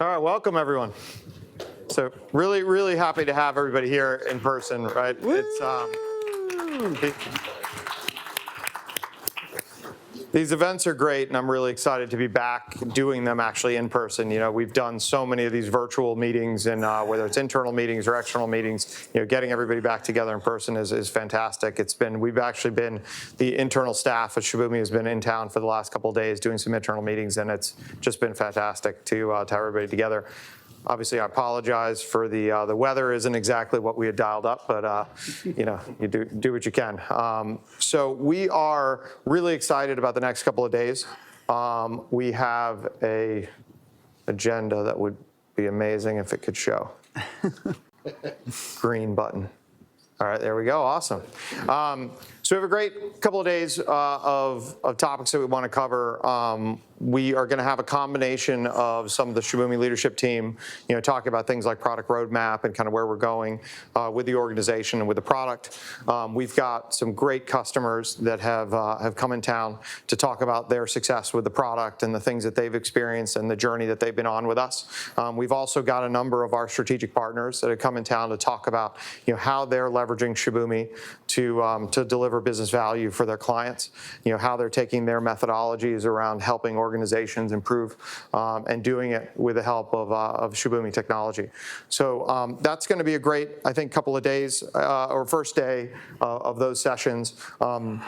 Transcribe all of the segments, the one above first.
All right, welcome everyone. So really happy to have everybody here in person, right? These events are great, and I'm really excited to be back doing them actually in person. You know, we've done so many of these virtual meetings, and whether it's internal meetings or external meetings, you know, getting everybody back together in person is fantastic. We've actually been, the internal staff at Shibumi has been in town for the last couple of days doing some internal meetings, and it's just been fantastic to have everybody together. Obviously, I apologize for the weather isn't exactly what we had dialed up, but you know, you do what you can. So we are really excited about the next couple of days. We have a agenda that would be amazing if it could show. Green button. All right, there we go. Awesome. So we have a great couple of days of topics that we want to cover. We are going to have a combination of some of the Shibumi leadership team, you know, talking about things like product roadmap and kind of where we're going with the organization and with the product. We've got some great customers that have come in town to talk about their success with the product and the things that they've experienced and the journey that they've been on with us. We've also got a number of our strategic partners that have come in town to talk about, you know, how they're leveraging Shibumi to deliver business value for their clients, you know, how they're taking their methodologies around helping organizations improve and doing it with the help of Shibumi technology. So that's going to be a great, I think, couple of days or first day of those sessions. A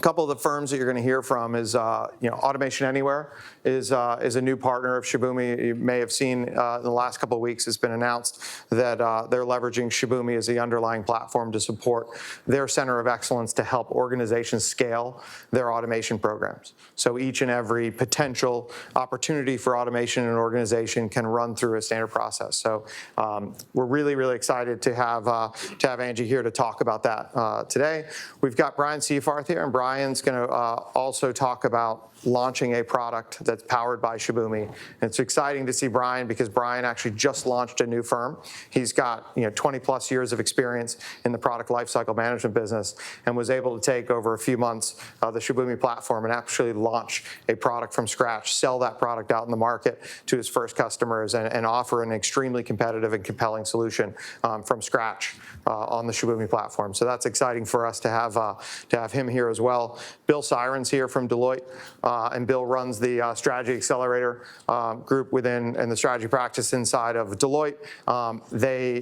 couple of the firms that you're going to hear from is, you know, Automation Anywhere is a new partner of Shibumi. You may have seen in the last couple of weeks, it's been announced that they're leveraging Shibumi as the underlying platform to support their center of excellence to help organizations scale their automation programs. So each and every potential opportunity for automation in an organization can run through a standard process. So we're really excited to have Angie here to talk about that today. We've got Brian Seafarth here, and Brian's going to also talk about launching a product that's powered by Shibumi. And it's exciting to see Brian because Brian actually just launched a new firm. He's got, you know, 20 plus years of experience in the product lifecycle management business and was able to take over a few months the Shibumi platform and actually launch a product from scratch, sell that product out in the market to his first customers and offer an extremely competitive and compelling solution from scratch on the Shibumi platform. So that's exciting for us to have him here as well. Bill Siren's here from Deloitte. And Bill runs the Strategy Accelerator group within and the strategy practice inside of Deloitte.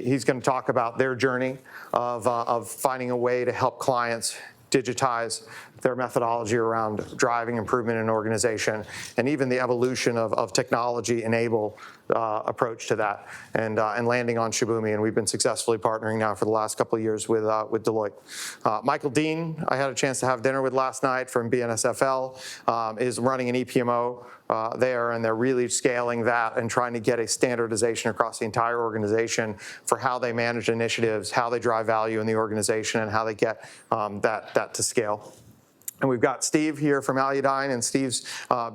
He's going to talk about their journey of finding a way to help clients digitize their methodology around driving improvement in an organization, and even the evolution of technology-enable approach to that, and landing on Shibumi. And we've been successfully partnering now for the last couple of years with Deloitte. Michael Dean, I had a chance to have dinner with last night from BNSFL, is running an EPMO there, and they're really scaling that and trying to get a standardization across the entire organization for how they manage initiatives, how they drive value in the organization, and how they get that to scale. And we've got Steve here from Aludyne, and Steve's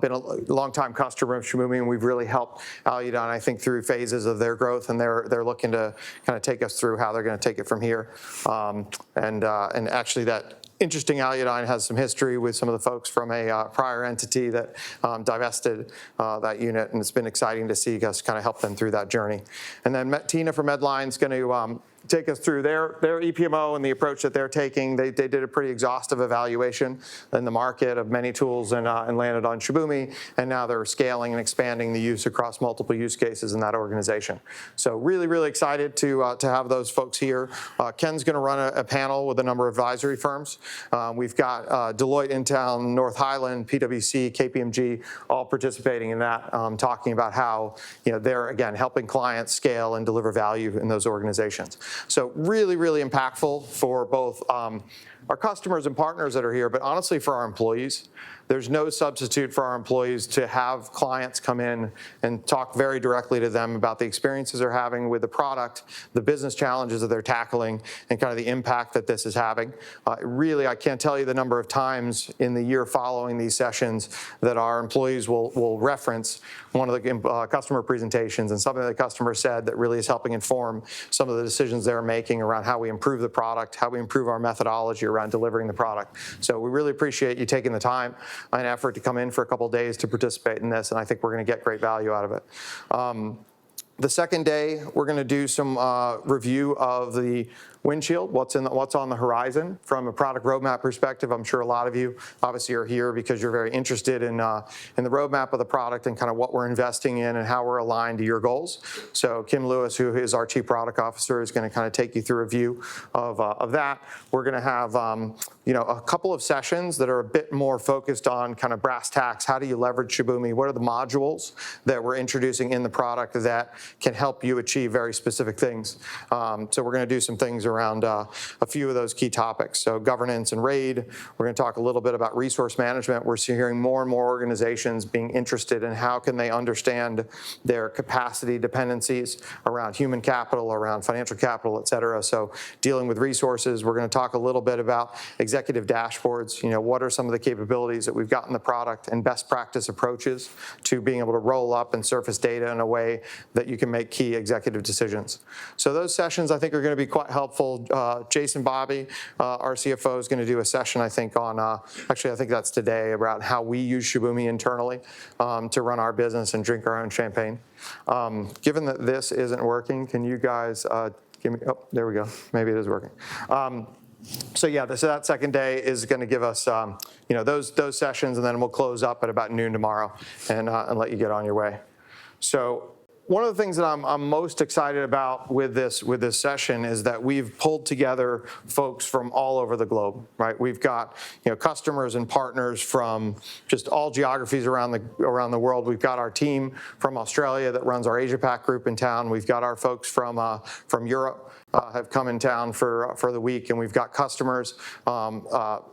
been a longtime customer of Shibumi, and we've really helped Aludyne, I think, through phases of their growth, and they're looking to kind of take us through how they're going to take it from here. And actually, that interesting Aludyne has some history with some of the folks from a prior entity that divested that unit, and it's been exciting to see us kind of help them through that journey. And then Tina from Medline is going to take us through their EPMO and the approach that they're taking. They did a pretty exhaustive evaluation in the market of many tools and landed on Shibumi, and now they're scaling and expanding the use across multiple use cases in that organization. So really excited to have those folks here. Ken's going to run a panel with a number of advisory firms. We've got Deloitte, Intel, North Highland, PwC, KPMG, all participating in that, talking about how, you know, they're, again, helping clients scale and deliver value in those organizations. So really impactful for both our customers and partners that are here, but honestly for our employees. There's no substitute for our employees to have clients come in and talk very directly to them about the experiences they're having with the product, the business challenges that they're tackling, and kind of the impact that this is having. Really, I can't tell you the number of times in the year following these sessions that our employees will reference one of the customer presentations and something that the customer said that really is helping inform some of the decisions they're making around how we improve the product, how we improve our methodology around delivering the product. So we really appreciate you taking the time and effort to come in for a couple of days to participate in this, and I think we're going to get great value out of it. The second day, we're going to do some review of the windshield, what's on the horizon from a product roadmap perspective. I'm sure a lot of you obviously are here because you're very interested in the roadmap of the product and kind of what we're investing in and how we're aligned to your goals. So Kim Lewis, who is our Chief Product Officer, is going to kind of take you through a view of that. We're going to have a couple of sessions that are a bit more focused on kind of brass tacks. How do you leverage Shibumi? What are the modules that we're introducing in the product that can help you achieve very specific things? So we're going to do some things around a few of those key topics. So governance and RAID. We're going to talk a little bit about resource management. We're hearing more and more organizations being interested in how can they understand their capacity dependencies around human capital, around financial capital, et cetera. So dealing with resources. We're going to talk a little bit about executive dashboards. What are some of the capabilities that we've got in the product and best practice approaches to being able to roll up and surface data in a way that you can make key executive decisions. So those sessions I think are going to be quite helpful. Jason Bobby, our CFO, is going to do a session, I think, on, actually, I think that's today, about how we use Shibumi internally to run our business and drink our own champagne. Given that this isn't working, can you guys give me, oh, there we go. Maybe it is working. So yeah, that second day is going to give us those sessions, and then we'll close up at about noon tomorrow and let you get on your way. So one of the things that I'm most excited about with this session is that we've pulled together folks from all over the globe, right? We've got customers and partners from just all geographies around the world. We've got our team from Australia that runs our Asia Pac group in town. We've got our folks from Europe have come in town for the week, and we've got customers.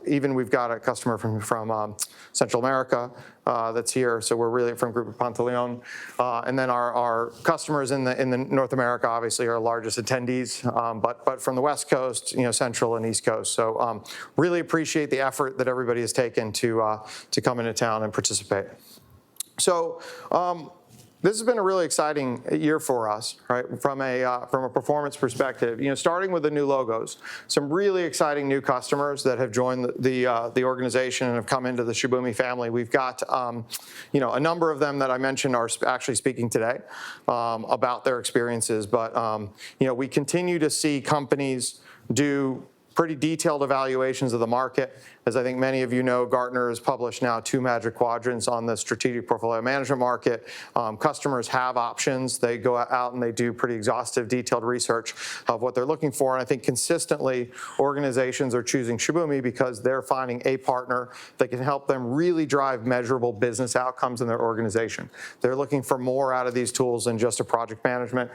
Even we've got a customer from Central America that's here. So we're really from Group of Pantaleon, and then our customers in the North America obviously are our largest attendees, but from the West Coast, Central and East Coast. So really appreciate the effort that everybody has taken to come into town and participate. So. This has been a really exciting year for us, right? From a performance perspective, starting with the new logos, some really exciting new customers that have joined the organization and have come into the Shibumi family. We've got a number of them that I mentioned are actually speaking today about their experiences, but we continue to see companies do pretty detailed evaluations of the market. As I think many of you know, Gartner has published now 2 Magic Quadrants on the strategic portfolio management market. Customers have options. They go out and they do pretty exhaustive, detailed research of what they're looking for. And I think consistently, organizations are choosing Shibumi because they're finding a partner that can help them really drive measurable business outcomes in their organization. They're looking for more out of these tools than just a project management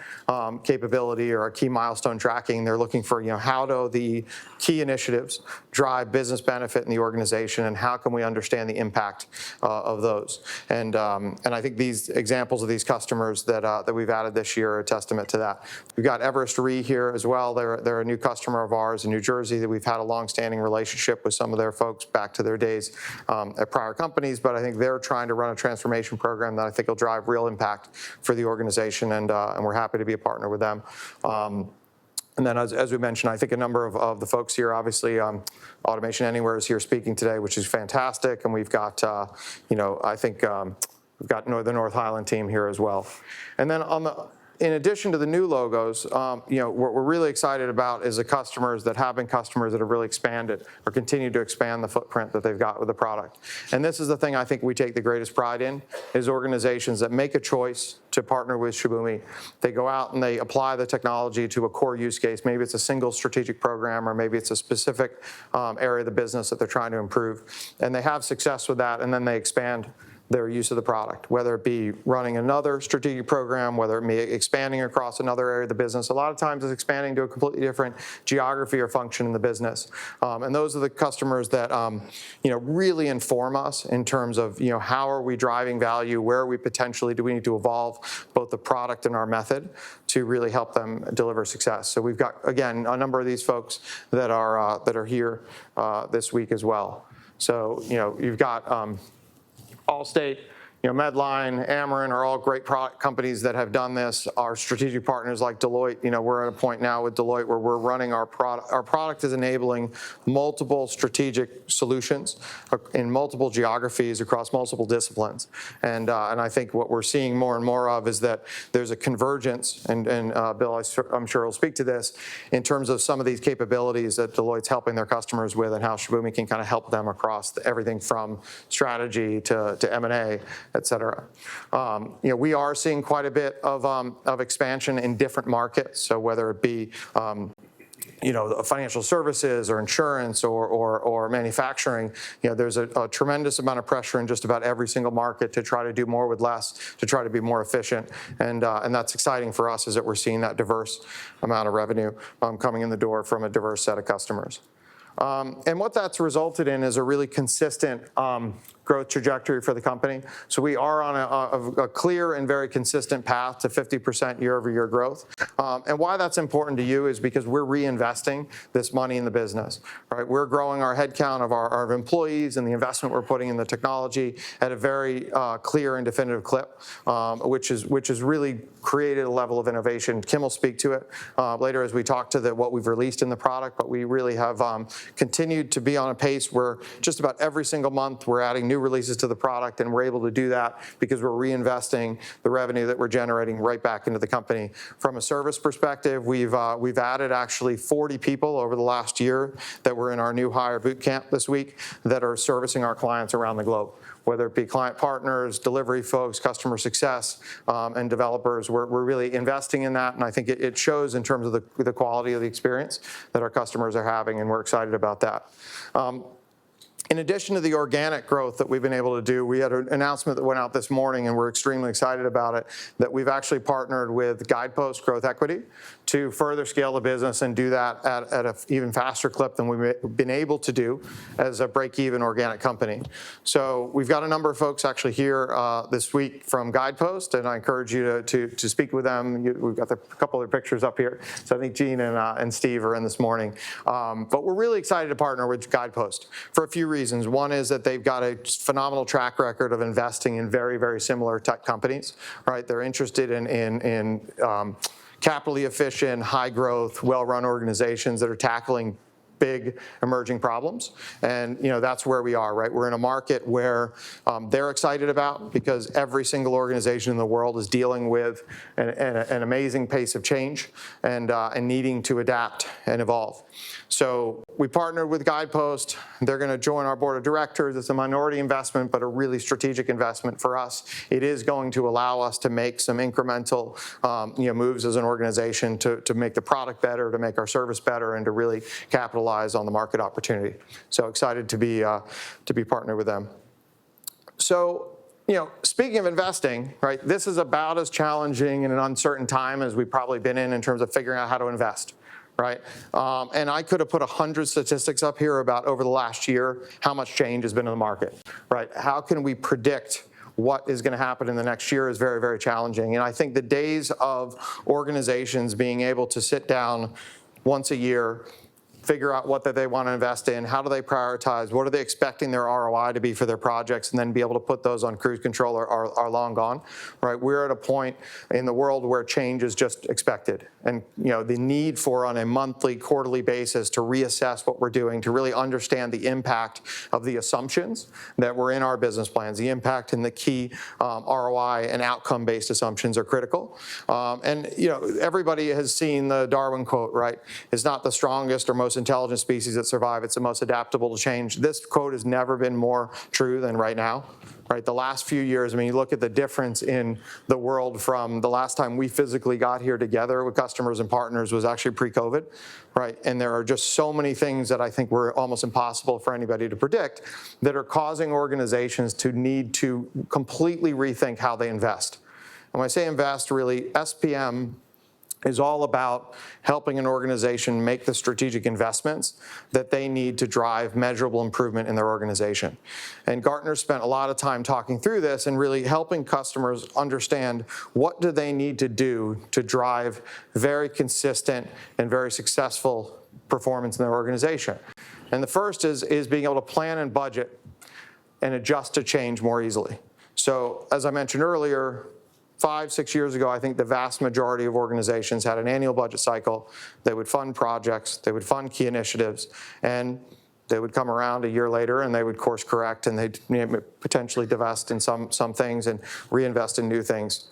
capability or a key milestone tracking. They're looking for, how do the key initiatives drive business benefit in the organization, and how can we understand the impact of those? And I think these examples of these customers that we've added this year are a testament to that. We've got Everest Re here as well. They're a new customer of ours in New Jersey that we've had a long-standing relationship with some of their folks back to their days at prior companies, but I think they're trying to run a transformation program that I think will drive real impact for the organization, and we're happy to be a partner with them. And then, as we mentioned, I think a number of the folks here, obviously, Automation Anywhere is here speaking today, which is fantastic. And we've got, I think we've got the North Highland team here as well. And then in addition to the new logos, what we're really excited about is the customers that have been customers that have really expanded or continue to expand the footprint that they've got with the product. And this is the thing I think we take the greatest pride in, is organizations that make a choice to partner with Shibumi. They go out and they apply the technology to a core use case. Maybe it's a single strategic program, or maybe it's a specific area of the business that they're trying to improve. And they have success with that, and then they expand their use of the product, whether it be running another strategic program, whether it be expanding across another area of the business. A lot of times it's expanding to a completely different geography or function in the business. And those are the customers that really inform us in terms of how are we driving value, where are we potentially, do we need to evolve both the product and our method to really help them deliver success. So we've got, again, a number of these folks that are here this week as well. So you've got Allstate, Medline, Amarin are all great product companies that have done this. Our strategic partners like Deloitte, we're at a point now with Deloitte where we're running our product. Our product is enabling multiple strategic solutions in multiple geographies across multiple disciplines. And I think what we're seeing more and more of is that there's a convergence, and Bill, I'm sure will speak to this, in terms of some of these capabilities that Deloitte's helping their customers with and how Shibumi can kind of help them across everything from strategy to M&A, et cetera. We are seeing quite a bit of expansion in different markets. So whether it be financial services or insurance or manufacturing, there's a tremendous amount of pressure in just about every single market to try to do more with less, to try to be more efficient. And that's exciting for us, is that we're seeing that diverse amount of revenue coming in the door from a diverse set of customers. And what that's resulted in is a really consistent growth trajectory for the company. So we are on a clear and very consistent path to 50% year-over-year growth. And why that's important to you is because we're reinvesting this money in the business, right? We're growing our headcount of our employees and the investment we're putting in the technology at a very clear and definitive clip, which has really created a level of innovation. Kim will speak to it later as we talk to what we've released in the product, but we really have continued to be on a pace where just about every single month we're adding new releases to the product, and we're able to do that because we're reinvesting the revenue that we're generating right back into the company. From a service perspective, we've added actually 40 people over the last year that were in our new hire boot camp this week that are servicing our clients around the globe, whether it be client partners, delivery folks, customer success, and developers. We're really investing in that, and I think it shows in terms of the quality of the experience that our customers are having, and we're excited about that. In addition to the organic growth that we've been able to do, we had an announcement that went out this morning, and we're extremely excited about it, that we've actually partnered with Guidepost Growth Equity to further scale the business and do that at an even faster clip than we've been able to do as a break-even organic company. So we've got a number of folks actually here this week from Guidepost, and I encourage you to speak with them. We've got a couple of pictures up here. So I think Gene and Steve are in this morning. But we're really excited to partner with Guidepost for a few reasons. One is that they've got a phenomenal track record of investing in very, very similar tech companies, right? They're interested in capitally efficient, high growth, well-run organizations that are tackling big emerging problems. And that's where we are, right? We're in a market where they're excited about, because every single organization in the world is dealing with an amazing pace of change and needing to adapt and evolve. So we partnered with Guidepost. They're going to join our board of directors. It's a minority investment, but a really strategic investment for us. It is going to allow us to make some incremental moves as an organization to make the product better, to make our service better, and to really capitalize on the market opportunity. So excited to be partnered with them. So, speaking of investing, right, this is about as challenging in an uncertain time as we've probably been in terms of figuring out how to invest, right? And I could have put 100 statistics up here about over the last year how much change has been in the market, right? How can we predict what is going to happen in the next year is very, very challenging. And I think the days of organizations being able to sit down once a year, figure out what that they want to invest in, how do they prioritize, what are they expecting their ROI to be for their projects, and then be able to put those on cruise control are long gone, right? We're at a point in the world where change is just expected. And the need for, on a monthly, quarterly basis, to reassess what we're doing, to really understand the impact of the assumptions that were in our business plans, the impact and the key ROI and outcome-based assumptions are critical. And everybody has seen the Darwin quote, right? It's not the strongest or most intelligent species that survive, it's the most adaptable to change. This quote has never been more true than right now, right? The last few years, you look at the difference in the world from the last time we physically got here together with customers and partners was actually pre-COVID, right? And there are just so many things that I think were almost impossible for anybody to predict that are causing organizations to need to completely rethink how they invest. And when I say invest, really, SPM is all about helping an organization make the strategic investments that they need to drive measurable improvement in their organization. And Gartner spent a lot of time talking through this and really helping customers understand what do they need to do to drive very consistent and very successful performance in their organization. And the first is being able to plan and budget and adjust to change more easily. So as I mentioned earlier, 5, 6 years ago, I think the vast majority of organizations had an annual budget cycle. They would fund projects, they would fund key initiatives, and they would come around a year later and they would course correct and they'd potentially divest in some things and reinvest in new things.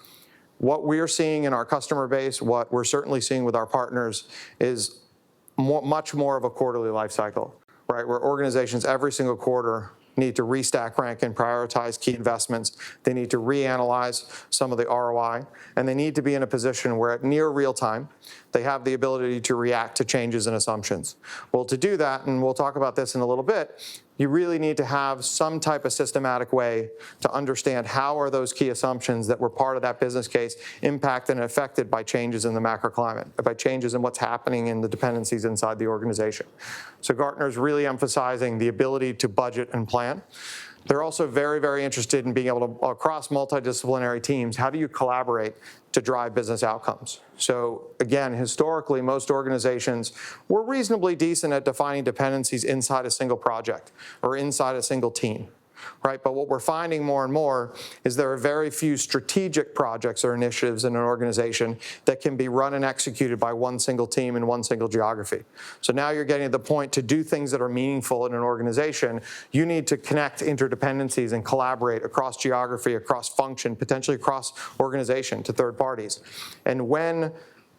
What we're seeing in our customer base, what we're certainly seeing with our partners, is much more of a quarterly life cycle, right? Where organizations every single quarter need to restack, rank, and prioritize key investments. They need to reanalyze some of the ROI, and they need to be in a position where at near real time, they have the ability to react to changes and assumptions. Well, to do that, and we'll talk about this in a little bit, you really need to have some type of systematic way to understand how are those key assumptions that were part of that business case impacted and affected by changes in the macroclimate, by changes in what's happening in the dependencies inside the organization. So Gartner's really emphasizing the ability to budget and plan. They're also very, very interested in being able to, across multidisciplinary teams, how do you collaborate to drive business outcomes? So again, historically, most organizations were reasonably decent at defining dependencies inside a single project or inside a single team, right? But what we're finding more and more is there are very few strategic projects or initiatives in an organization that can be run and executed by one single team in one single geography. So now you're getting to the point to do things that are meaningful in an organization, you need to connect interdependencies and collaborate across geography, across function, potentially across organization to third parties. And when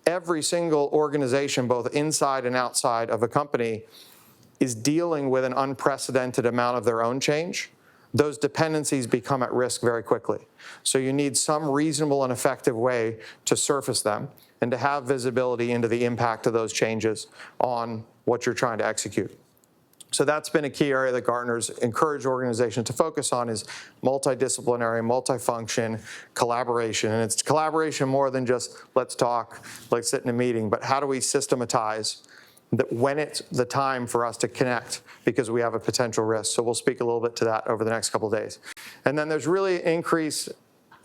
every single organization, both inside and outside of a company, is dealing with an unprecedented amount of their own change, those dependencies become at risk very quickly. So you need some reasonable and effective way to surface them and to have visibility into the impact of those changes on what you're trying to execute. So that's been a key area that Gartner's encouraged organizations to focus on, is multidisciplinary, multifunction collaboration. And it's collaboration more than just let's talk, let's sit in a meeting, but how do we systematize that when it's the time for us to connect because we have a potential risk. So we'll speak a little bit to that over the next couple of days. And then there's really increased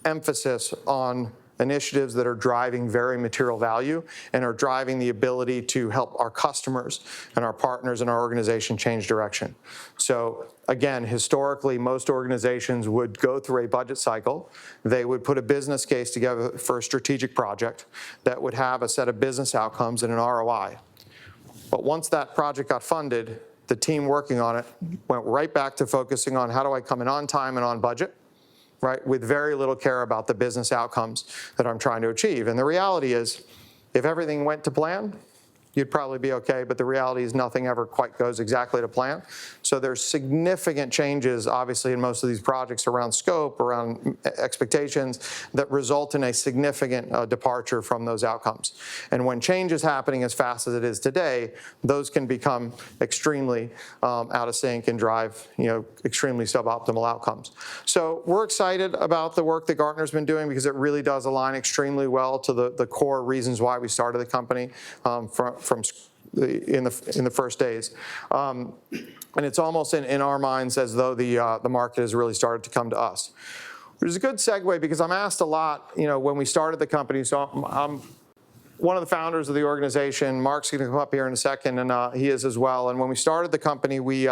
emphasis on initiatives that are driving very material value and are driving the ability to help our customers and our partners and our organization change direction. So again, historically, most organizations would go through a budget cycle. They would put a business case together for a strategic project that would have a set of business outcomes and an ROI. But once that project got funded, the team working on it went right back to focusing on how do I come in on time and on budget, right, with very little care about the business outcomes that I'm trying to achieve. And the reality is, if everything went to plan, you'd probably be okay, but the reality is nothing ever quite goes exactly to plan. So there's significant changes, obviously, in most of these projects around scope, around expectations, that result in a significant departure from those outcomes. And when change is happening as fast as it is today, those can become extremely out of sync and drive, extremely suboptimal outcomes. So we're excited about the work that Gartner's been doing because it really does align extremely well to the core reasons why we started the company in the first days. And it's almost in our minds as though the market has really started to come to us. Which is a good segue because I'm asked a lot, when we started the company, so I'm one of the founders of the organization. Mark's going to come up here in a second, and he is as well. And when we started the company, we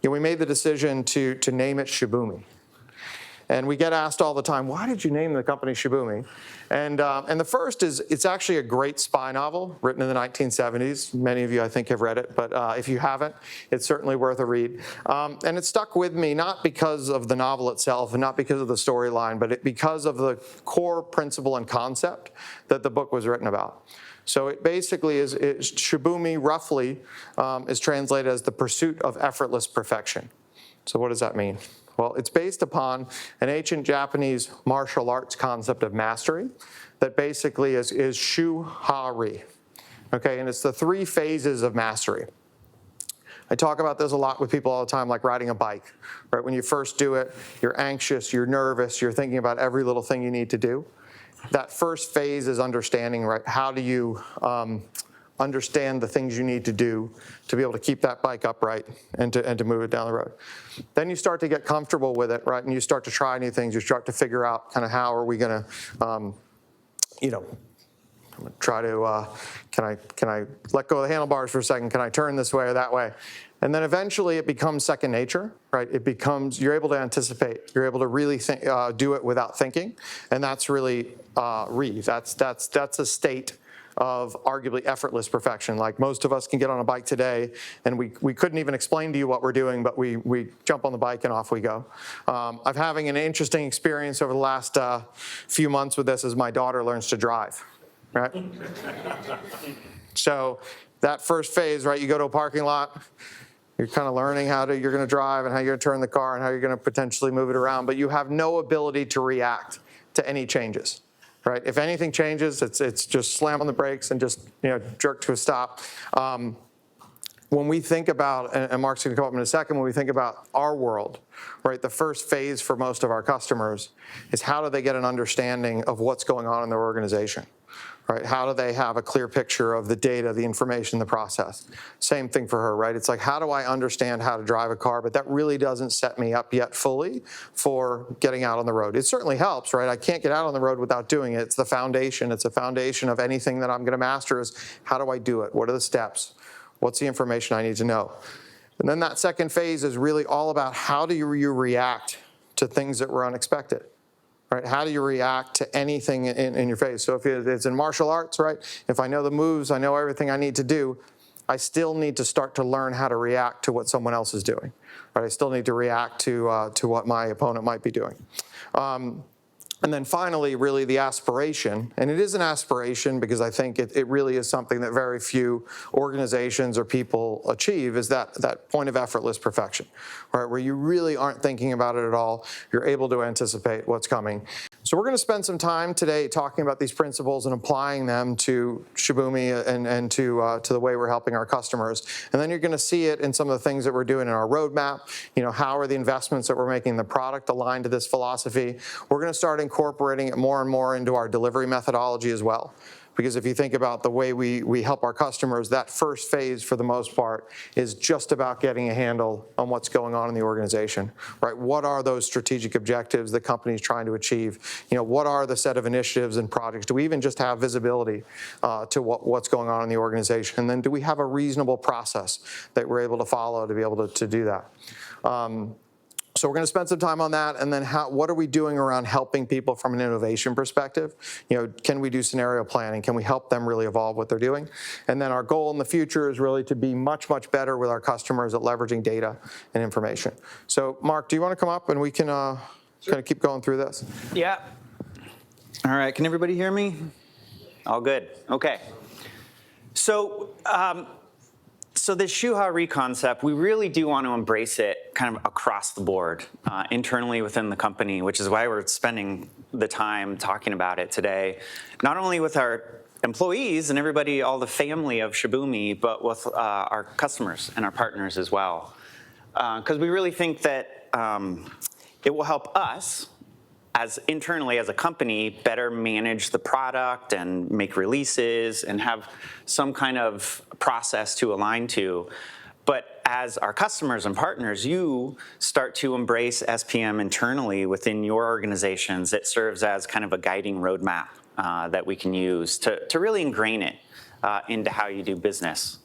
made the decision to name it Shibumi. And we get asked all the time, why did you name the company Shibumi? And the first is, it's actually a great spy novel written in the 1970s. Many of you, I think, have read it, but if you haven't, it's certainly worth a read. And it stuck with me, not because of the novel itself and not because of the storyline, but because of the core principle and concept that the book was written about. So it basically is Shibumi roughly is translated as the pursuit of effortless perfection. So what does that mean? Well, it's based upon an ancient Japanese martial arts concept of mastery that basically is shu-ha-ri. Okay, and it's the 3 phases of mastery. I talk about this a lot with people all the time, like riding a bike, right? When you first do it, you're anxious, you're nervous, you're thinking about every little thing you need to do. That first phase is understanding, right? How do you understand the things you need to do to be able to keep that bike upright and to move it down the road. Then you start to get comfortable with it, right? And you start to try new things. You start to figure out kind of how are we going to, try to, can I let go of the handlebars for a second? Can I turn this way or that way? And then eventually it becomes second nature, right? You're able to anticipate, you're able to really do it without thinking. And that's really Reeve. That's a state of arguably effortless perfection. Like most of us can get on a bike today and we couldn't even explain to you what we're doing, but we jump on the bike and off we go. I'm having an interesting experience over the last few months with this as my daughter learns to drive, right? So that first phase, right, you go to a parking lot, you're kind of learning you're going to drive and how you're going to turn the car and how you're going to potentially move it around, but you have no ability to react to any changes. Right? If anything changes, it's just slam on the brakes and just jerk to a stop. When we think about, and Mark's going to come up in a second, when we think about our world, right? The first phase for most of our customers is how do they get an understanding of what's going on in their organization, right? How do they have a clear picture of the data, the information, the process? Same thing for her, right? It's like, how do I understand how to drive a car? But that really doesn't set me up yet fully for getting out on the road. It certainly helps, right? I can't get out on the road without doing it. It's the foundation. It's a foundation of anything that I'm going to master is how do I do it? What are the steps? What's the information I need to know? And then that second phase is really all about how do you react to things that were unexpected. Right? How do you react to anything in your face? So if it's in martial arts, right? If I know the moves, I know everything I need to do, I still need to start to learn how to react to what someone else is doing. Right? I still need to react to what my opponent might be doing. And then finally, really the aspiration, and it is an aspiration because I think it really is something that very few organizations or people achieve, is that point of effortless perfection, right? Where you really aren't thinking about it at all. You're able to anticipate what's coming. So we're going to spend some time today talking about these principles and applying them to Shibumi and to the way we're helping our customers. And then you're going to see it in some of the things that we're doing in our roadmap. How are the investments that we're making in the product aligned to this philosophy? We're going to start incorporating it more and more into our delivery methodology as well. Because if you think about the way we help our customers, that first phase, for the most part, is just about getting a handle on what's going on in the organization, right? What are those strategic objectives the company's trying to achieve? What are the set of initiatives and projects? Do we even just have visibility to what's going on in the organization? And then do we have a reasonable process that we're able to follow to be able to do that? So we're going to spend some time on that, and then what are we doing around helping people from an innovation perspective? Can we do scenario planning? Can we help them really evolve what they're doing? And then our goal in the future is really to be much, much better with our customers at leveraging data and information. So Mark, do you want to come up and we can kind of keep going through this? Yeah. All right, can everybody hear me? All good, okay. So this Shuhari concept, we really do want to embrace it kind of across the board, internally within the company, which is why we're spending the time talking about it today, not only with our employees and everybody, all the family of Shibumi, but with our customers and our partners as well. Because we really think that it will help us, as internally as a company, better manage the product and make releases and have some kind of process to align to. But as our customers and partners, you start to embrace SPM internally within your organizations. It serves as kind of a guiding roadmap that we can use to really ingrain it into how you do business.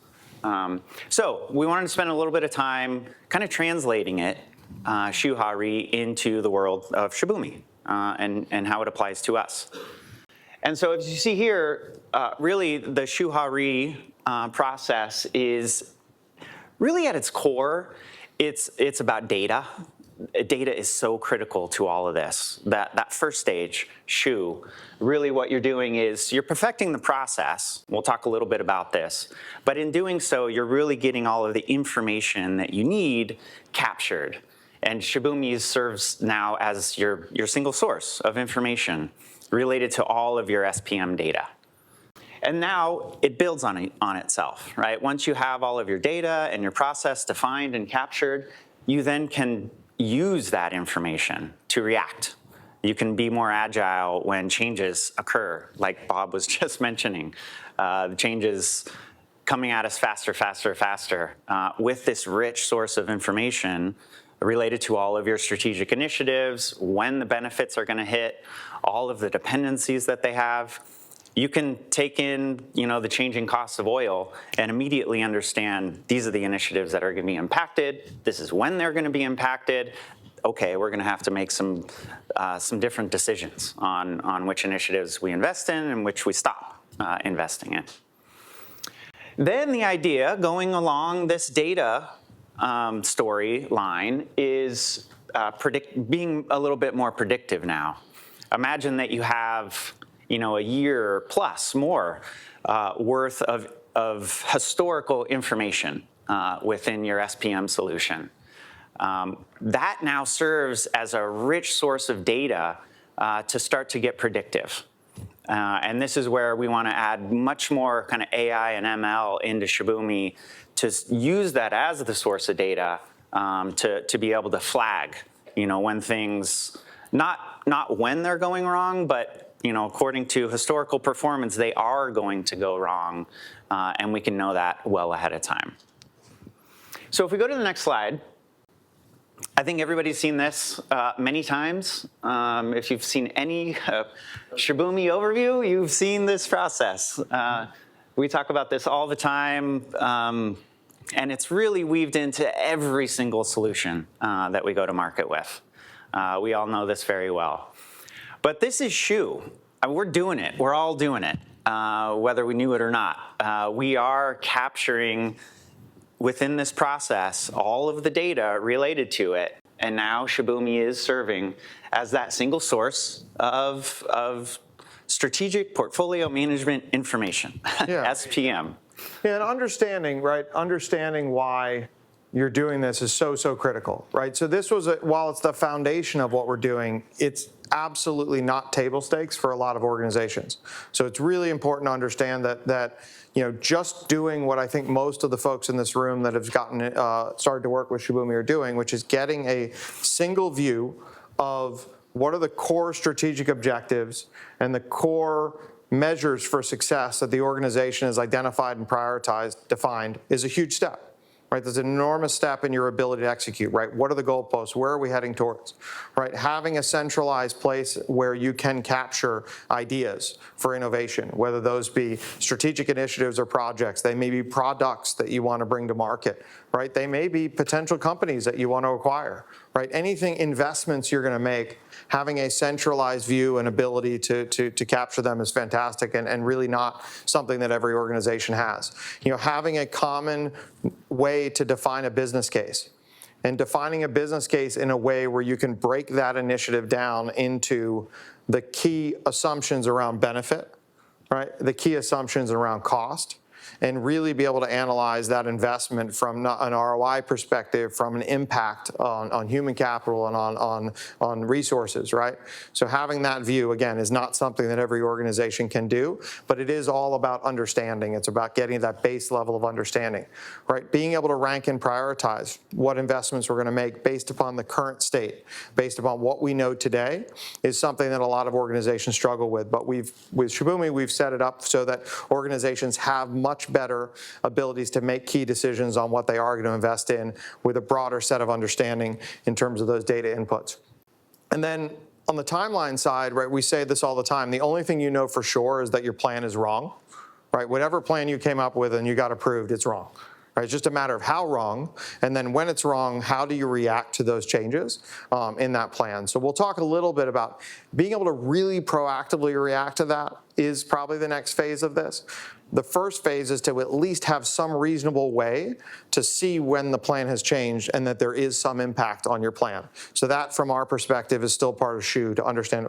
So we wanted to spend a little bit of time kind of translating it, Shuhari, into the world of Shibumi. And how it applies to us. And so as you see here, really the Shuhari process is really at its core, it's about data. Data is so critical to all of this. That first stage, Shu, really what you're doing is you're perfecting the process. We'll talk a little bit about this. But in doing so, you're really getting all of the information that you need captured. And Shibumi serves now as your single source of information related to all of your SPM data. And now it builds on itself, right? Once you have all of your data and your process defined and captured, you then can use that information to react. You can be more agile when changes occur, like Bob was just mentioning. The changes coming at us faster. With this rich source of information related to all of your strategic initiatives, when the benefits are going to hit, all of the dependencies that they have, you can take in, the changing costs of oil and immediately understand these are the initiatives that are going to be impacted. This is when they're going to be impacted. Okay, we're going to have to make some different decisions on which initiatives we invest in and which we stop investing in. Then the idea going along this data storyline is being a little bit more predictive now. Imagine that you have a year plus more worth of historical information within your SPM solution. That now serves as a rich source of data to start to get predictive. And this is where we want to add much more kind of AI and ML into Shibumi to use that as the source of data to be able to flag, when things, not when they're going wrong, but according to historical performance, they are going to go wrong, and we can know that well ahead of time. So if we go to the next slide, I think everybody's seen this many times. If you've seen any Shibumi overview, you've seen this process. We talk about this all the time, and it's really weaved into every single solution that we go to market with. We all know this very well. But this is Shu. We're doing it. We're all doing it, whether we knew it or not. We are capturing within this process all of the data related to it, and now Shibumi is serving as that single source of strategic portfolio management information, SPM. Yeah, and understanding why you're doing this is so critical, right? So this was, while it's the foundation of what we're doing, it's absolutely not table stakes for a lot of organizations. So it's really important to understand that just doing what I think most of the folks in this room that have started to work with Shibumi are doing, which is getting a single view of what are the core strategic objectives and the core measures for success that the organization has identified and prioritized, defined, is a huge step. Right, there's an enormous step in your ability to execute, right? What are the goalposts? Where are we heading towards? Right, having a centralized place where you can capture ideas for innovation, whether those be strategic initiatives or projects. They may be products that you want to bring to market, right? They may be potential companies that you want to acquire, right? Anything, investments you're going to make, having a centralized view and ability to capture them is fantastic and really not something that every organization has. Having a common way to define a business case and defining a business case in a way where you can break that initiative down into the key assumptions around benefit, right? The key assumptions around cost, and really be able to analyze that investment from an ROI perspective, from an impact on human capital and on resources, right? So having that view, again, is not something that every organization can do, but it is all about understanding. It's about getting that base level of understanding, right? Being able to rank and prioritize what investments we're going to make based upon the current state, based upon what we know today, is something that a lot of organizations struggle with. But with Shibumi, we've set it up so that organizations have much better abilities to make key decisions on what they are going to invest in with a broader set of understanding in terms of those data inputs. And then on the timeline side, right, we say this all the time, the only thing you know for sure is that your plan is wrong, right? Whatever plan you came up with and you got approved, it's wrong. Right? It's just a matter of how wrong, and then when it's wrong, how do you react to those changes in that plan? So we'll talk a little bit about being able to really proactively react to that is probably the next phase of this. The first phase is to at least have some reasonable way to see when the plan has changed and that there is some impact on your plan. So that, from our perspective, is still part of Shu to understand,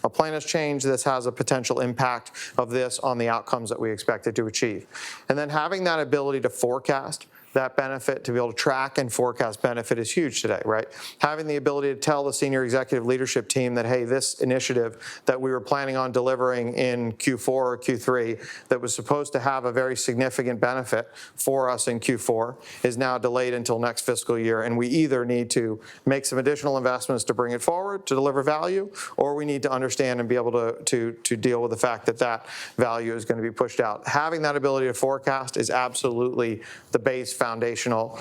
a plan has changed, this has a potential impact of this on the outcomes that we expected to achieve. And then having that ability to forecast that benefit, to be able to track and forecast benefit, is huge today, right? Having the ability to tell the senior executive leadership team that, hey, this initiative that we were planning on delivering in Q4 or Q3 that was supposed to have a very significant benefit for us in Q4 is now delayed until next fiscal year, and we either need to make some additional investments to bring it forward to deliver value, or we need to understand and be able to deal with the fact that that value is going to be pushed out. Having that ability to forecast is absolutely the base foundational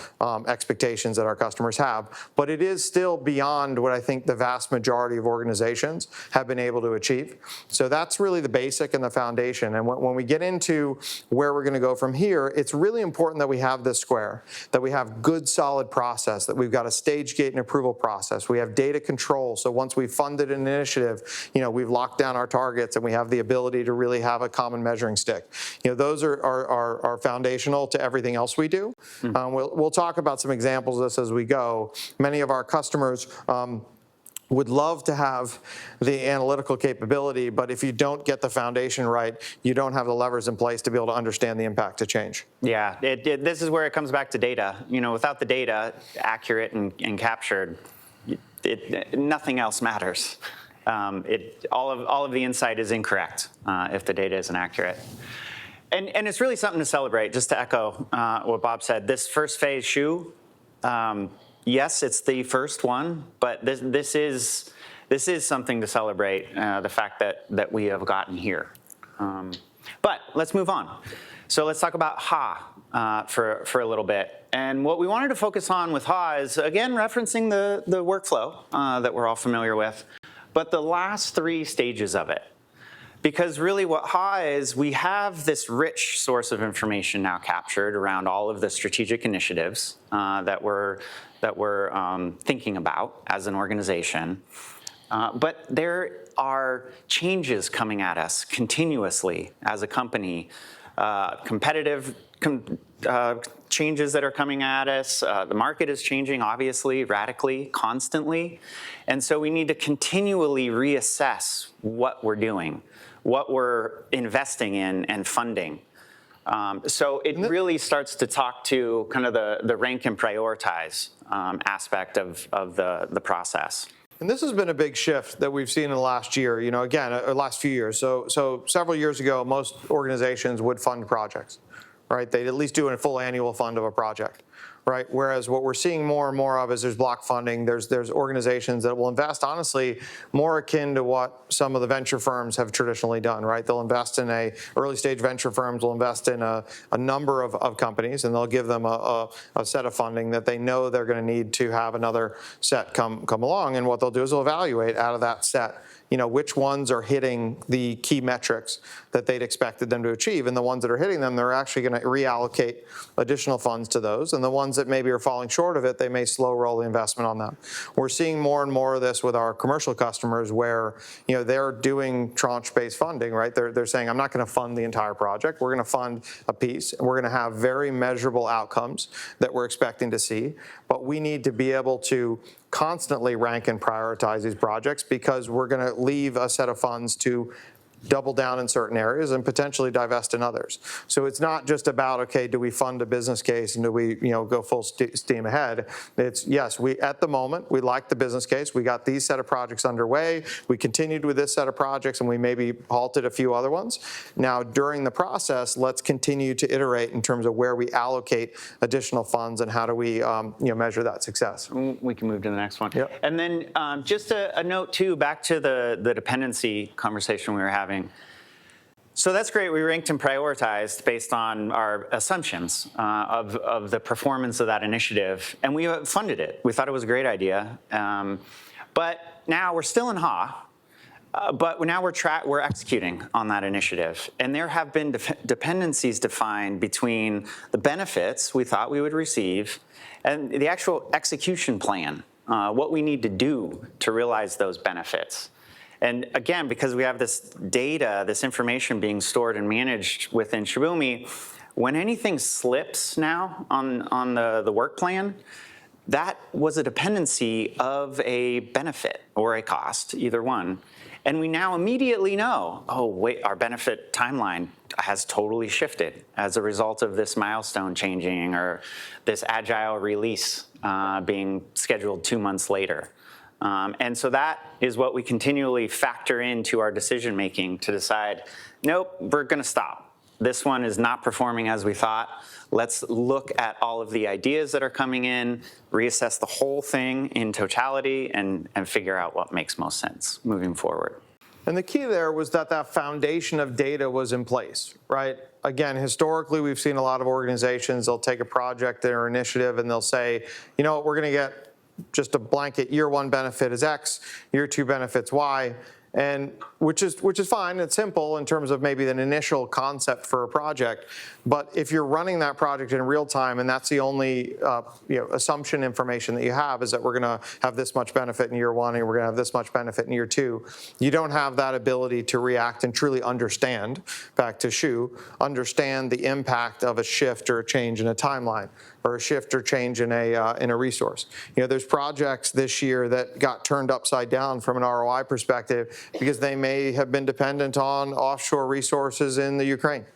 expectations that our customers have. But it is still beyond what I think the vast majority of organizations have been able to achieve. So that's really the basic and the foundation. And when we get into where we're going to go from here, it's really important that we have this square, that we have good, solid process, that we've got a stage gate and approval process. We have data control. So once we've funded an initiative, we've locked down our targets and we have the ability to really have a common measuring stick. Those are foundational to everything else we do. We'll talk about some examples of this as we go. Many of our customers would love to have the analytical capability, but if you don't get the foundation right, you don't have the levers in place to be able to understand the impact to change. Yeah, this is where it comes back to data. Without the data accurate and captured, nothing else matters. All of the insight is incorrect if the data isn't accurate. And it's really something to celebrate, just to echo what Bob said. This first phase shoe, yes, it's the first one, but this is something to celebrate, the fact that we have gotten here. But let's move on. So let's talk about HA for a little bit. And what we wanted to focus on with HA is, again, referencing the workflow that we're all familiar with, but the last 3 stages of it. Because really what HA is, we have this rich source of information now captured around all of the strategic initiatives that we're thinking about as an organization. But there are changes coming at us continuously as a company, competitive changes that are coming at us. The market is changing, obviously, radically, constantly. And so we need to continually reassess what we're doing, what we're investing in and funding. So it really starts to talk to kind of the rank and prioritize aspect of the process. And this has been a big shift that we've seen in the last year, last few years. So several years ago, most organizations would fund projects, right? They'd at least do a full annual fund of a project, right? Whereas what we're seeing more and more of is there's block funding. There's organizations that will invest, honestly, more akin to what some of the venture firms have traditionally done, right? They'll invest in early stage venture firms will invest in a number of companies, and they'll give them a set of funding that they know they're going to need to have another set come along. And what they'll do is they'll evaluate out of that set, which ones are hitting the key metrics that they'd expected them to achieve. And the ones that are hitting them, they're actually going to reallocate additional funds to those. And the ones that maybe are falling short of it, they may slow roll the investment on them. We're seeing more and more of this with our commercial customers where, they're doing tranche-based funding, right? They're saying, I'm not going to fund the entire project. We're going to fund a piece. And we're going to have very measurable outcomes that we're expecting to see. But we need to be able to constantly rank and prioritize these projects because we're going to leave a set of funds to double down in certain areas and potentially divest in others. So it's not just about, okay, do we fund a business case and do we go full steam ahead? It's, yes, at the moment, we like the business case. We got these set of projects underway. We continued with this set of projects and we maybe halted a few other ones. Now, during the process, let's continue to iterate in terms of where we allocate additional funds and how do we measure that success. We can move to the next one. Yep. And then just a note, too, back to the dependency conversation we were having. So that's great. We ranked and prioritized based on our assumptions of the performance of that initiative, and we funded it. We thought it was a great idea. But now we're still in HA, but now we're executing on that initiative. And there have been dependencies defined between the benefits we thought we would receive and the actual execution plan, what we need to do to realize those benefits. And again, because we have this data, this information being stored and managed within Shibumi, when anything slips now on the work plan, that was a dependency of a benefit or a cost, either one. And we now immediately know, oh, wait, our benefit timeline has totally shifted as a result of this milestone changing or this agile release being scheduled 2 months later. And so that is what we continually factor into our decision making to decide, nope, we're going to stop. This one is not performing as we thought. Let's look at all of the ideas that are coming in, reassess the whole thing in totality, and figure out what makes most sense moving forward. And the key there was that foundation of data was in place, right? again, historically, we've seen a lot of organizations, they'll take a project or initiative and they'll say, you know what, we're going to get just a blanket year one benefit is X, year two benefits Y. And which is fine. It's simple in terms of maybe an initial concept for a project. But if you're running that project in real time and that's the only assumption information that you have is that we're going to have this much benefit in year one and we're going to have this much benefit in year two, you don't have that ability to react and truly understand, back to Shu, understand the impact of a shift or a change in a timeline or a shift or change in a resource. There's projects this year that got turned upside down from an ROI perspective because they may have been dependent on offshore resources in the Ukraine,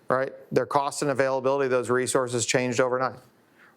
right? Their cost and availability of those resources changed overnight,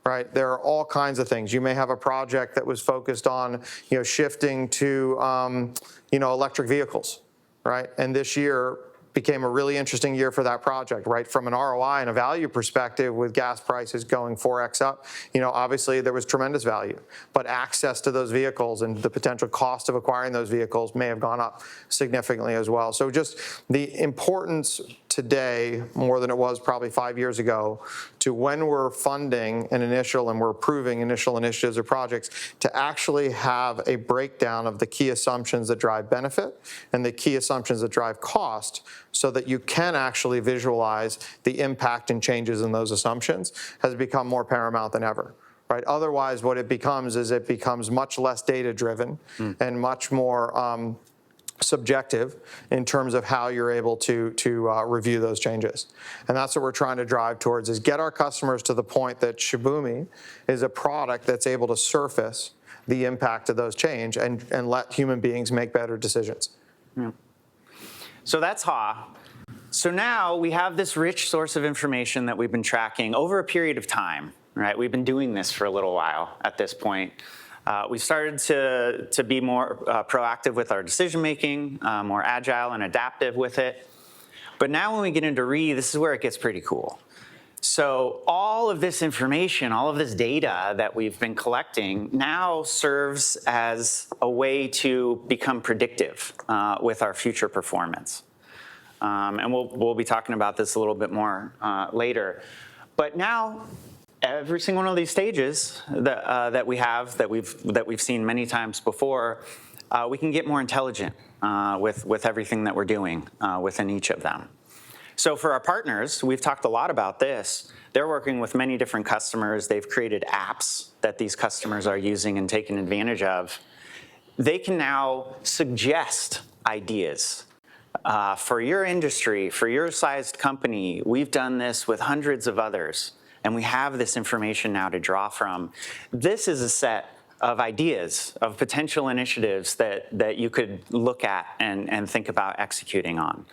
right? There are all kinds of things. You may have a project that was focused on, shifting to, electric vehicles, right? And this year became a really interesting year for that project, right? From an ROI and a value perspective, with gas prices going 4x up, obviously there was tremendous value, but access to those vehicles and the potential cost of acquiring those vehicles may have gone up significantly as well. So just the importance today, more than it was probably 5 years ago, to when we're funding an initial and we're approving initial initiatives or projects, to actually have a breakdown of the key assumptions that drive benefit and the key assumptions that drive cost, so that you can actually visualize the impact and changes in those assumptions, has become more paramount than ever. Right? Otherwise, what it becomes is it becomes much less data-driven and much more subjective in terms of how you're able to review those changes. And that's what we're trying to drive towards, is get our customers to the point that Shibumi is a product that's able to surface the impact of those change and let human beings make better decisions. Yeah. So that's HA. So now we have this rich source of information that we've been tracking over a period of time, right? We've been doing this for a little while at this point. We started to be more proactive with our decision-making, more agile and adaptive with it. But now when we get into this is where it gets pretty cool. So all of this information, all of this data that we've been collecting now serves as a way to become predictive with our future performance. And we'll be talking about this a little bit more later. But now, every single one of these stages that we've seen many times before, we can get more intelligent with everything that we're doing within each of them. So for our partners, we've talked a lot about this. They're working with many different customers. They've created apps that these customers are using and taking advantage of. They can now suggest ideas. For your industry, for your sized company, we've done this with hundreds of others, and we have this information now to draw from. This is a set of ideas, of potential initiatives that you could look at and think about executing on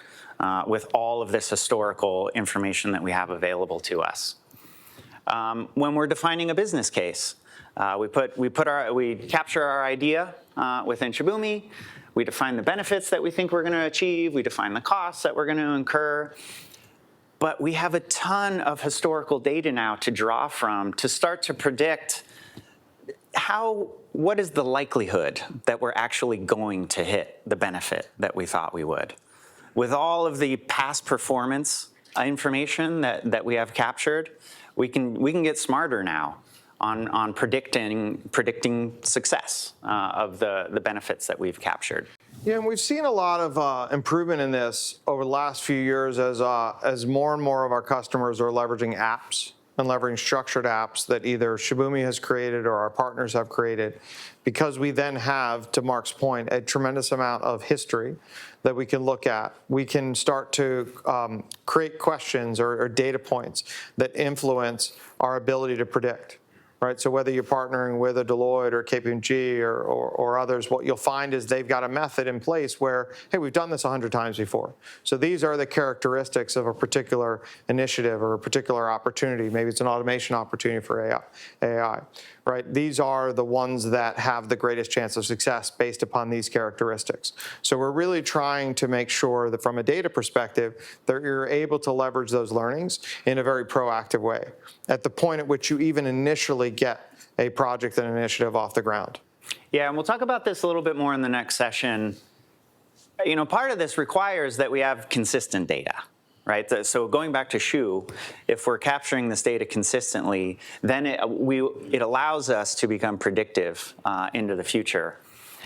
with all of this historical information that we have available to us. When we're defining a business case, we capture our idea within Shibumi. We define the benefits that we think we're going to achieve. We define the costs that we're going to incur. But we have a ton of historical data now to draw from to start to predict what is the likelihood that we're actually going to hit the benefit that we thought we would. With all of the past performance information that we have captured, we can get smarter now on predicting success of the benefits that we've captured. Yeah, and we've seen a lot of improvement in this over the last few years as more and more of our customers are leveraging apps and leveraging structured apps that either Shibumi has created or our partners have created, because we then have, to Mark's point, a tremendous amount of history that we can look at. We can start to create questions or data points that influence our ability to predict. Right, so whether you're partnering with a Deloitte or KPMG or others, what you'll find is they've got a method in place where, hey, we've done this 100 times before. So these are the characteristics of a particular initiative or a particular opportunity. Maybe it's an automation opportunity for AI, right? These are the ones that have the greatest chance of success based upon these characteristics. So we're really trying to make sure that from a data perspective, that you're able to leverage those learnings in a very proactive way at the point at which you even initially get a project and initiative off the ground. Yeah, and we'll talk about this a little bit more in the next session. Part of this requires that we have consistent data, right? So going back to Shu, if we're capturing this data consistently, then it allows us to become predictive into the future.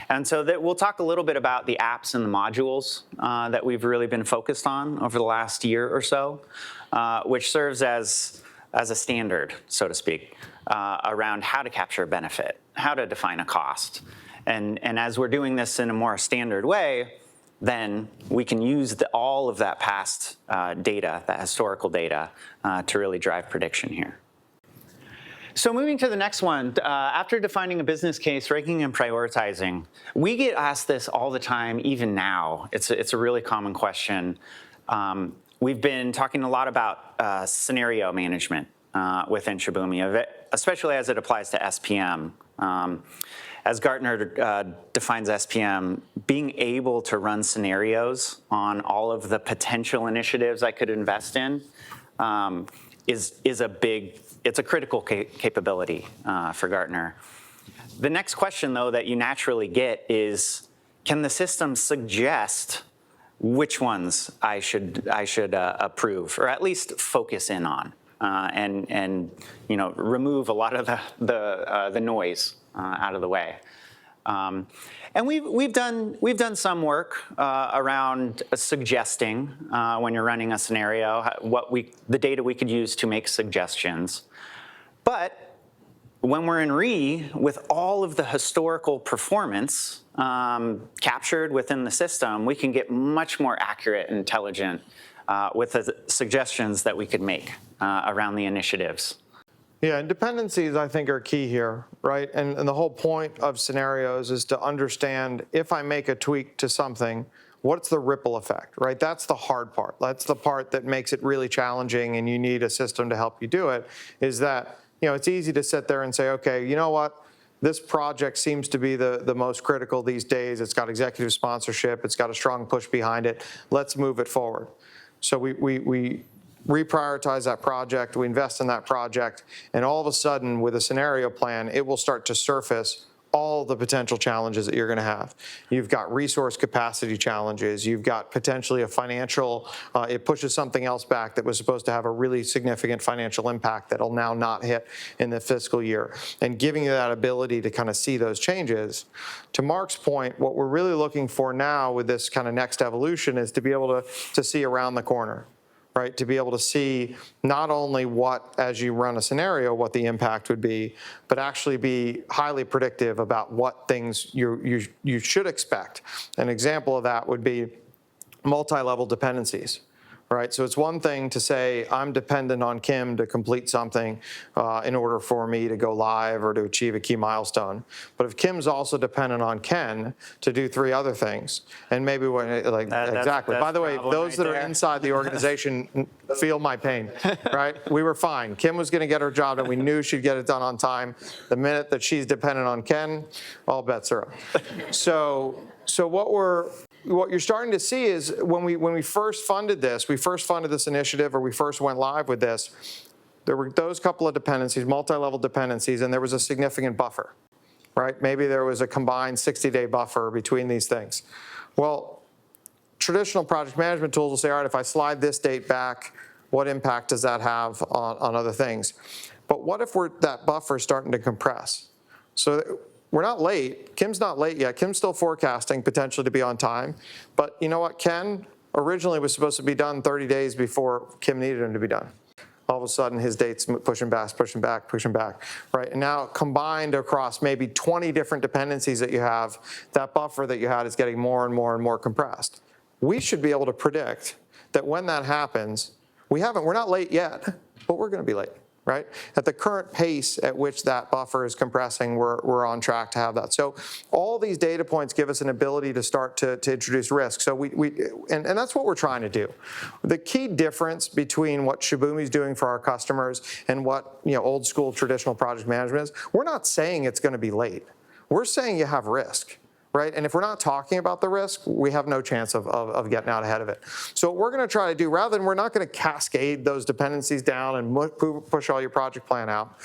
And so we'll talk a little bit about the apps and the modules that we've really been focused on over the last year or so, which serves as a standard, so to speak, around how to capture a benefit, how to define a cost. And as we're doing this in a more standard way, then we can use all of that past data, that historical data, to really drive prediction here. So moving to the next one, after defining a business case, ranking and prioritizing, we get asked this all the time, even now. It's a really common question. We've been talking a lot about scenario management within Shibumi, especially as it applies to SPM. As Gartner defines SPM, being able to run scenarios on all of the potential initiatives I could invest in it's a critical capability for Gartner. The next question, though, that you naturally get is, can the system suggest which ones I should approve, or at least focus in on, and remove a lot of the noise out of the way. And we've done some work around suggesting when you're running a scenario, the data we could use to make suggestions. But when we're in with all of the historical performance captured within the system, we can get much more accurate and intelligent with the suggestions that we could make around the initiatives. Yeah, and dependencies, I think, are key here, right? And the whole point of scenarios is to understand, if I make a tweak to something, what's the ripple effect, right? That's the hard part. That's the part that makes it really challenging, and you need a system to help you do it, is that, it's easy to sit there and say, okay, you know what? This project seems to be the most critical these days. It's got executive sponsorship. It's got a strong push behind it. Let's move it forward. So we reprioritize that project, we invest in that project, and all of a sudden, with a scenario plan, it will start to surface all the potential challenges that you're going to have. You've got resource capacity challenges. You've got potentially a financial, it pushes something else back that was supposed to have a really significant financial impact that'll now not hit in the fiscal year. And giving you that ability to kind of see those changes. To Mark's point, what we're really looking for now with this kind of next evolution is to be able to see around the corner. Right, to be able to see not only what, as you run a scenario, what the impact would be, but actually be highly predictive about what things you should expect. An example of that would be multi-level dependencies. Right, so it's one thing to say I'm dependent on Kim to complete something in order for me to go live or to achieve a key milestone. But if Kim's also dependent on Ken to do 3 other things, and maybe exactly. By the way, those that are inside the organization feel my pain. Right, we were fine. Kim was going to get her job, and we knew she'd get it done on time. The minute that she's dependent on Ken, all bets are up. So what you're starting to see is when we first funded this initiative, or we first went live with this, there were those couple of dependencies, multi-level dependencies, and there was a significant buffer, right? Maybe there was a combined 60-day buffer between these things. Well, traditional project management tools will say, all right, if I slide this date back, what impact does that have on other things? But what if that buffer is starting to compress? So we're not late. Kim's not late yet. Kim's still forecasting potentially to be on time. But you know what? Ken originally was supposed to be done 30 days before Kim needed him to be done. All of a sudden, his date's pushing back, right? And now combined across maybe 20 different dependencies that you have, that buffer that you had is getting more and more and more compressed. We should be able to predict that when that happens, we're not late yet, but we're going to be late. Right? At the current pace at which that buffer is compressing, we're on track to have that. So all these data points give us an ability to start to introduce risk. So and that's what we're trying to do. The key difference between what Shibumi is doing for our customers and what old school traditional project management is, we're not saying it's going to be late. We're saying you have risk. Right? And if we're not talking about the risk, we have no chance of getting out ahead of it. So what we're going to try to do, rather than, we're not going to cascade those dependencies down and push all your project plan out.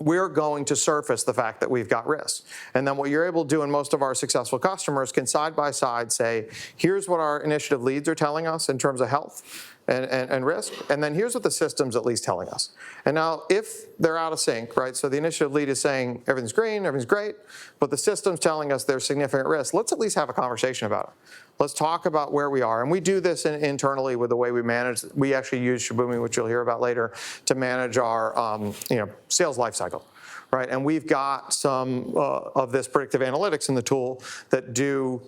we're going to surface the fact that we've got risks. And then what you're able to do, and most of our successful customers can side by side say, here's what our initiative leads are telling us in terms of health and risk, and then here's what the system's at least telling us. And now if they're out of sync, right, so the initiative lead is saying everything's green, everything's great, but the system's telling us there's significant risk, let's at least have a conversation about it. Let's talk about where we are. And we do this internally with the way we manage. We actually use Shibumi, which you'll hear about later, to manage our sales lifecycle, right? And we've got some of this predictive analytics in the tool that do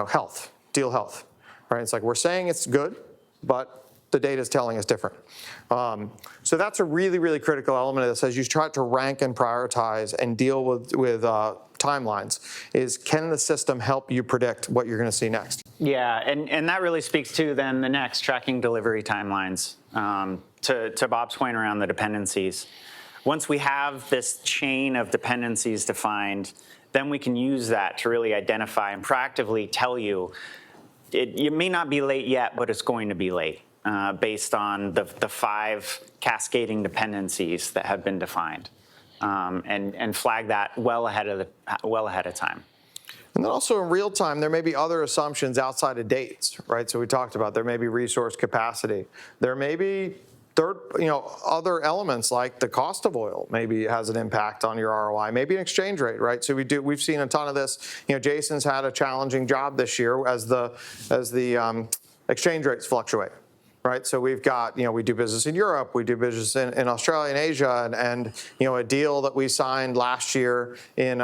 health, deal health, right? It's like we're saying it's good, but the data is telling us different. So that's a really, really critical element of this as you try to rank and prioritize and deal with timelines, is can the system help you predict what you're going to see next? Yeah, and that really speaks to then the next, tracking delivery timelines. To Bob's point around the dependencies. Once we have this chain of dependencies defined, then we can use that to really identify and proactively tell you, you may not be late yet, but it's going to be late. Based on the 5 cascading dependencies that have been defined, and flag that well ahead of time. And then also in real time, there may be other assumptions outside of dates, right? So we talked about there may be resource capacity. There may be other elements like the cost of oil maybe has an impact on your ROI, maybe an exchange rate, right? So we've seen a ton of this. Jason's had a challenging job this year as the exchange rates fluctuate. Right, so we've got, we do business in Europe, we do business in Australia and Asia, and a deal that we signed last year in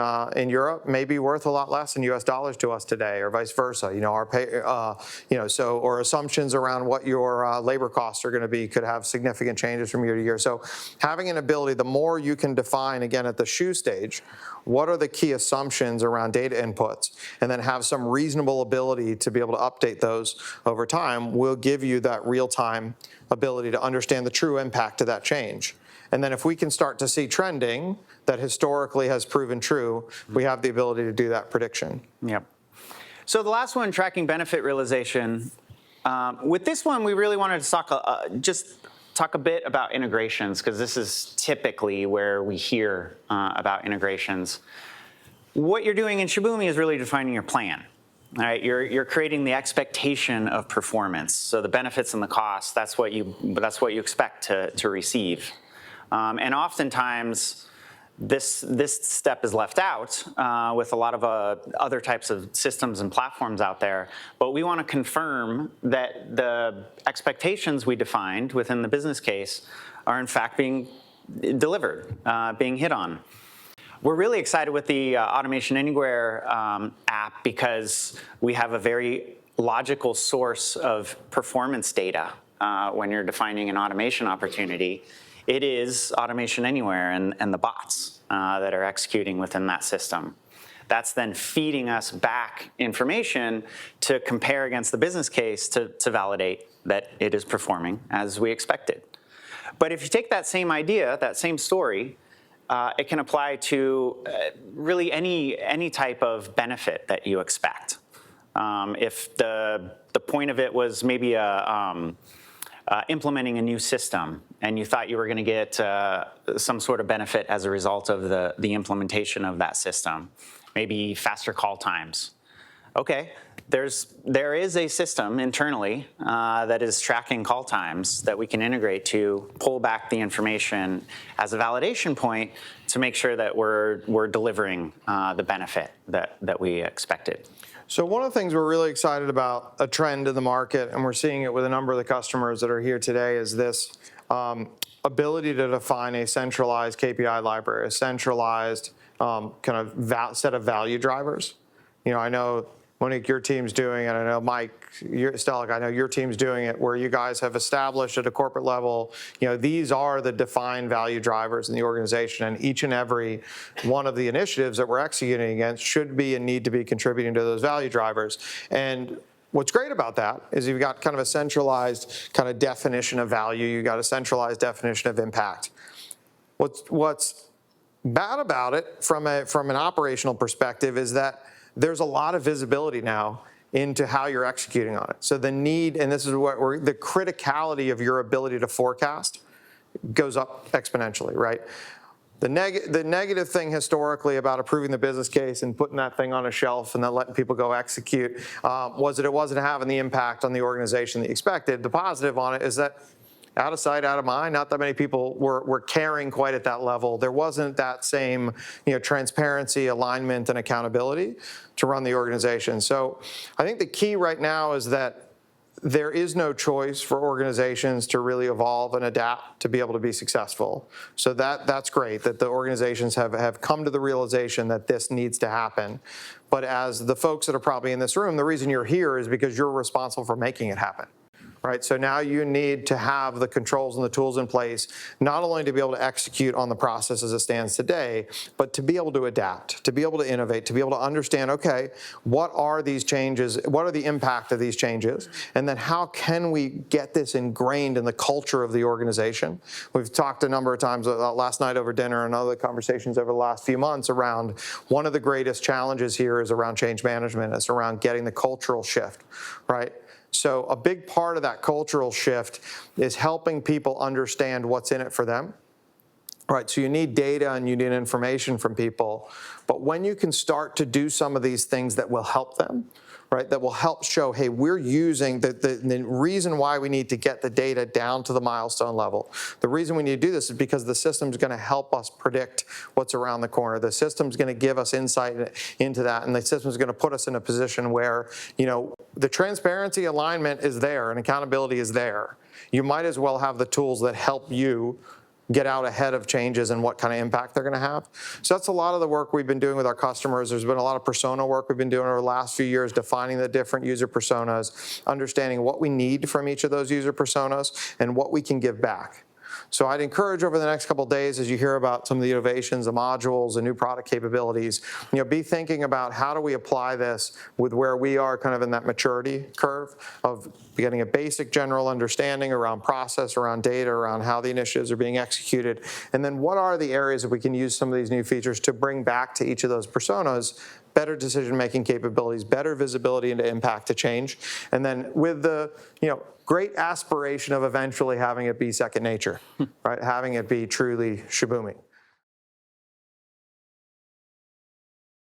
Europe may be worth a lot less in U.S. dollars to us today, or vice versa. Our pay, or assumptions around what your labor costs are going to be could have significant changes from year to year. So having an ability, the more you can define, again, at the shoe stage, what are the key assumptions around data inputs, and then have some reasonable ability to be able to update those over time will give you that real-time ability to understand the true impact of that change. And then if we can start to see trending that historically has proven true, we have the ability to do that prediction. Yep. So the last one, tracking benefit realization. With this one, we really wanted to talk a bit about integrations, because this is typically where we hear about integrations. What you're doing in Shibumi is really defining your plan. All right, you're creating the expectation of performance. So the benefits and the costs, that's what you expect to receive. And oftentimes, this step is left out with a lot of other types of systems and platforms out there. But we want to confirm that the expectations we defined within the business case are in fact being delivered, being hit on. We're really excited with the Automation Anywhere app because we have a very logical source of performance data when you're defining an automation opportunity. It is Automation Anywhere and the bots that are executing within that system. That's then feeding us back information to compare against the business case to validate that it is performing as we expected. But if you take that same idea, that same story, it can apply to really any type of benefit that you expect. If the point of it was maybe implementing a new system, and you thought you were going to get some sort of benefit as a result of the implementation of that system, maybe faster call times. Okay, there is a system internally that is tracking call times that we can integrate to pull back the information as a validation point to make sure that we're delivering the benefit that we expected. So one of the things we're really excited about, a trend in the market, and we're seeing it with a number of the customers that are here today, is this ability to define a centralized KPI library, a centralized set of value drivers. I know, Monique, your team's doing it. I know, Mike, Stellick, I know your team's doing it, where you guys have established at a corporate level, these are the defined value drivers in the organization, and each and every one of the initiatives that we're executing against should be and need to be contributing to those value drivers. And what's great about that is you've got kind of a centralized kind of definition of value. You've got a centralized definition of impact. What's bad about it from an operational perspective is that there's a lot of visibility now into how you're executing on it. So the need, and this is the criticality of your ability to forecast goes up exponentially, right? The negative thing historically about approving the business case and putting that thing on a shelf and then letting people go execute was that it wasn't having the impact on the organization that you expected. The positive on it is that out of sight, out of mind, not that many people were caring quite at that level. There wasn't that same transparency, alignment, and accountability to run the organization. So I think the key right now is that there is no choice for organizations to really evolve and adapt to be able to be successful. So that's great that the organizations have come to the realization that this needs to happen. But as the folks that are probably in this room, the reason you're here is because you're responsible for making it happen. Right, so now you need to have the controls and the tools in place, not only to be able to execute on the process as it stands today, but to be able to adapt, to be able to innovate, to be able to understand, okay, what are these changes, what are the impact of these changes, and then how can we get this ingrained in the culture of the organization? We've talked a number of times last night over dinner and other conversations over the last few months around one of the greatest challenges here is around change management. It's around getting the cultural shift, right? So a big part of that cultural shift is helping people understand what's in it for them. Right, so you need data and you need information from people. But when you can start to do some of these things that will help them, right, that will help show, hey, we're using the reason why we need to get the data down to the milestone level. The reason we need to do this is because the system's going to help us predict what's around the corner. The system's going to give us insight into that, and the system's going to put us in a position where, the transparency, alignment is there and accountability is there. You might as well have the tools that help you get out ahead of changes and what kind of impact they're going to have. So that's a lot of the work we've been doing with our customers. There's been a lot of persona work we've been doing over the last few years, defining the different user personas, understanding what we need from each of those user personas and what we can give back. So I'd encourage over the next couple of days, as you hear about some of the innovations, the modules, the new product capabilities, be thinking about how do we apply this with where we are kind of in that maturity curve of getting a basic general understanding around process, around data, around how the initiatives are being executed, and then what are the areas that we can use some of these new features to bring back to each of those personas better decision-making capabilities, better visibility into impact to change, and then with the great aspiration of eventually having it be second nature, right? Having it be truly Shibumi.